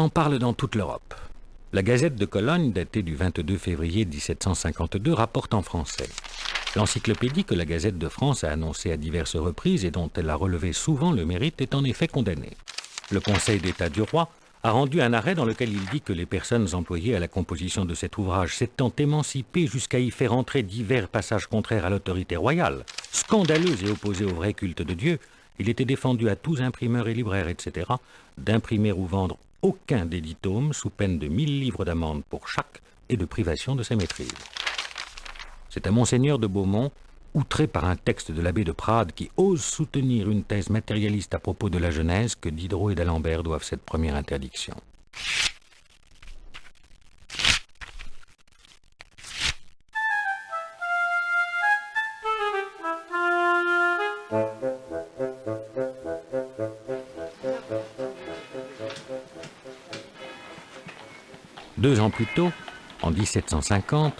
en parle dans toute l'Europe. La Gazette de Cologne, datée du 22 février 1752, rapporte en français. L'encyclopédie que la Gazette de France a annoncée à diverses reprises et dont elle a relevé souvent le mérite est en effet condamnée. Le Conseil d'État du roi a rendu un arrêt dans lequel il dit que les personnes employées à la composition de cet ouvrage s'étant émancipées jusqu'à y faire entrer divers passages contraires à l'autorité royale, scandaleux et opposés au vrai culte de Dieu, il était défendu à tous imprimeurs et libraires, etc., d'imprimer ou vendre aucun des 10 tomes sous peine de 1000 livres d'amende pour chaque et de privation de sa maîtrise. C'est à Monseigneur de Beaumont, outré par un texte de l'abbé de Prade qui ose soutenir une thèse matérialiste à propos de la Genèse, que Diderot et d'Alembert doivent cette première interdiction. Deux ans plus tôt, en 1750,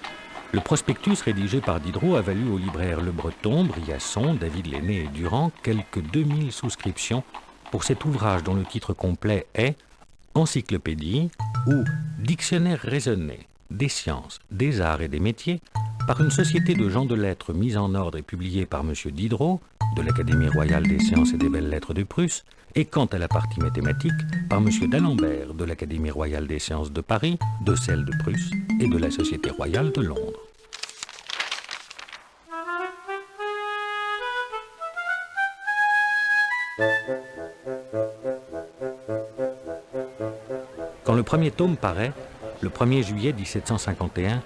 le prospectus rédigé par Diderot a valu aux libraires Le Breton, Briasson, David Lenné et Durand quelques 2000 souscriptions pour cet ouvrage dont le titre complet est « Encyclopédie » ou « Dictionnaire raisonné des sciences, des arts et des métiers » par une société de gens de lettres mise en ordre et publiée par M. Diderot, de l'Académie royale des sciences et des belles-lettres de Prusse, et quant à la partie mathématique, par M. d'Alembert, de l'Académie royale des sciences de Paris, de celle de Prusse et de la Société royale de Londres. Quand le premier tome paraît, le 1er juillet 1751,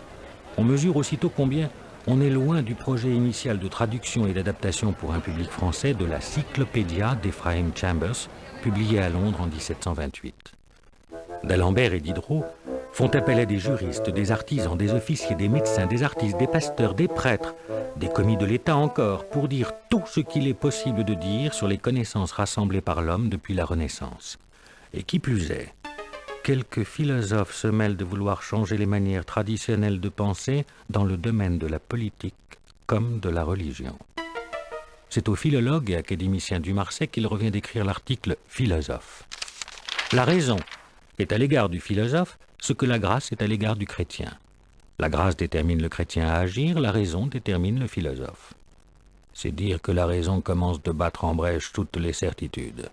on mesure aussitôt combien on est loin du projet initial de traduction et d'adaptation pour un public français de la Cyclopédia d'Ephraim Chambers, publiée à Londres en 1728. D'Alembert et Diderot font appel à des juristes, des artisans, des officiers, des médecins, des artistes, des pasteurs, des prêtres, des commis de l'État encore, pour dire tout ce qu'il est possible de dire sur les connaissances rassemblées par l'homme depuis la Renaissance. Et qui plus est, quelques philosophes se mêlent de vouloir changer les manières traditionnelles de penser dans le domaine de la politique comme de la religion. C'est au philologue et académicien Dumarsais qu'il revient d'écrire l'article « Philosophe ». La raison est à l'égard du philosophe ce que la grâce est à l'égard du chrétien. La grâce détermine le chrétien à agir, la raison détermine le philosophe. C'est dire que la raison commence de battre en brèche toutes les certitudes.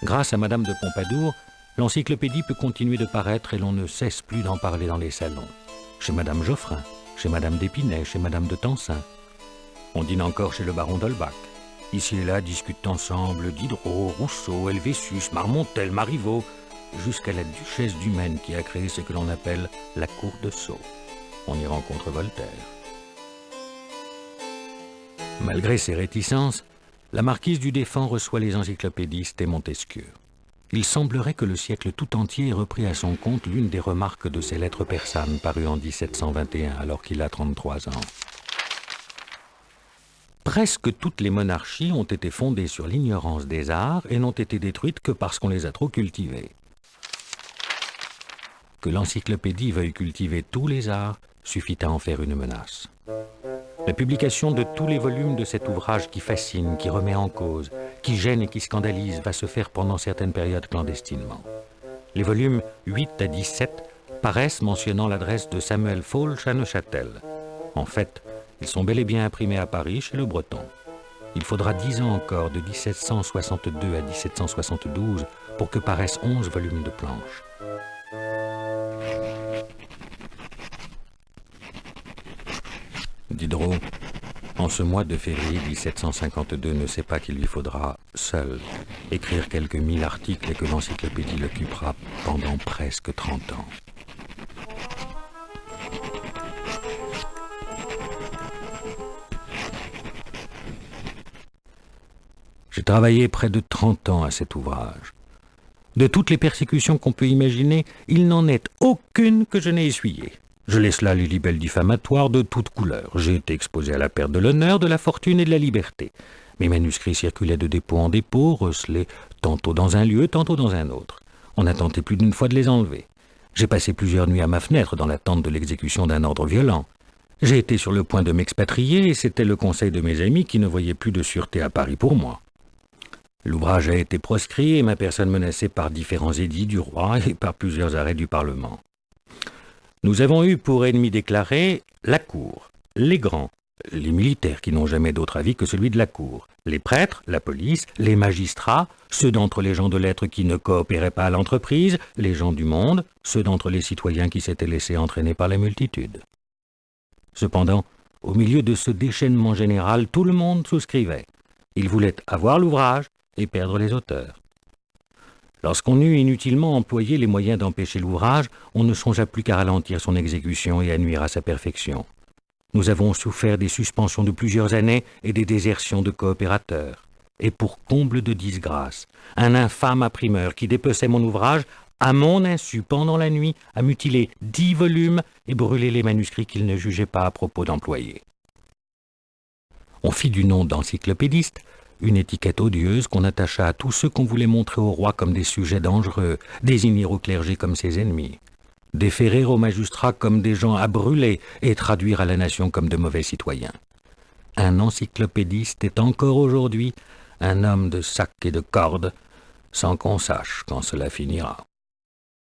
Grâce à Madame de Pompadour, l'encyclopédie peut continuer de paraître et l'on ne cesse plus d'en parler dans les salons. Chez Madame Geoffrin, chez Madame d'Épinay, chez Madame de Tencin. On dîne encore chez le baron d'Holbach. Ici et là discutent ensemble Diderot, Rousseau, Helvétius, Marmontel, Marivaux, jusqu'à la duchesse du Maine qui a créé ce que l'on appelle la cour de Sceaux. On y rencontre Voltaire. Malgré ses réticences, la marquise du Défend reçoit les encyclopédistes et Montesquieu. Il semblerait que le siècle tout entier ait repris à son compte l'une des remarques de ses lettres persanes parues en 1721, alors qu'il a 33 ans. Presque toutes les monarchies ont été fondées sur l'ignorance des arts et n'ont été détruites que parce qu'on les a trop cultivées. Que l'encyclopédie veuille cultiver tous les arts suffit à en faire une menace. La publication de tous les volumes de cet ouvrage qui fascine, qui remet en cause, qui gêne et qui scandalise va se faire pendant certaines périodes clandestinement. Les volumes 8 à 17 paraissent mentionnant l'adresse de Samuel Faulch à Neuchâtel. En fait, ils sont bel et bien imprimés à Paris chez Le Breton. Il faudra 10 ans encore, de 1762 à 1772, pour que paraissent 11 volumes de planches. Diderot, en ce mois de février 1752, ne sait pas qu'il lui faudra, seul, écrire quelques 1000 articles et que l'encyclopédie l'occupera pendant presque 30 ans. J'ai travaillé près de 30 ans à cet ouvrage. De toutes les persécutions qu'on peut imaginer, il n'en est aucune que je n'ai essuyée. Je laisse là les libelles diffamatoires de toutes couleurs. J'ai été exposé à la perte de l'honneur, de la fortune et de la liberté. Mes manuscrits circulaient de dépôt en dépôt, recelés tantôt dans un lieu, tantôt dans un autre. On a tenté plus d'une fois de les enlever. J'ai passé plusieurs nuits à ma fenêtre dans l'attente de l'exécution d'un ordre violent. J'ai été sur le point de m'expatrier et c'était le conseil de mes amis qui ne voyaient plus de sûreté à Paris pour moi. L'ouvrage a été proscrit et ma personne menacée par différents édits du roi et par plusieurs arrêts du Parlement. Nous avons eu pour ennemis déclarés la cour, les grands, les militaires qui n'ont jamais d'autre avis que celui de la cour, les prêtres, la police, les magistrats, ceux d'entre les gens de lettres qui ne coopéraient pas à l'entreprise, les gens du monde, ceux d'entre les citoyens qui s'étaient laissés entraîner par la multitude. Cependant, au milieu de ce déchaînement général, tout le monde souscrivait. Il voulait avoir l'ouvrage et perdre les auteurs. Lorsqu'on eut inutilement employé les moyens d'empêcher l'ouvrage, on ne songea plus qu'à ralentir son exécution et à nuire à sa perfection. Nous avons souffert des suspensions de plusieurs années et des désertions de coopérateurs. Et pour comble de disgrâce, un infâme imprimeur qui dépeçait mon ouvrage, à mon insu, pendant la nuit, a mutilé 10 volumes et brûlé les manuscrits qu'il ne jugeait pas à propos d'employer. On fit du nom d'encyclopédiste une étiquette odieuse qu'on attacha à tous ceux qu'on voulait montrer au roi comme des sujets dangereux, désigner au clergé comme ses ennemis, déférer aux magistrats comme des gens à brûler et traduire à la nation comme de mauvais citoyens. Un encyclopédiste est encore aujourd'hui un homme de sac et de corde, sans qu'on sache quand cela finira.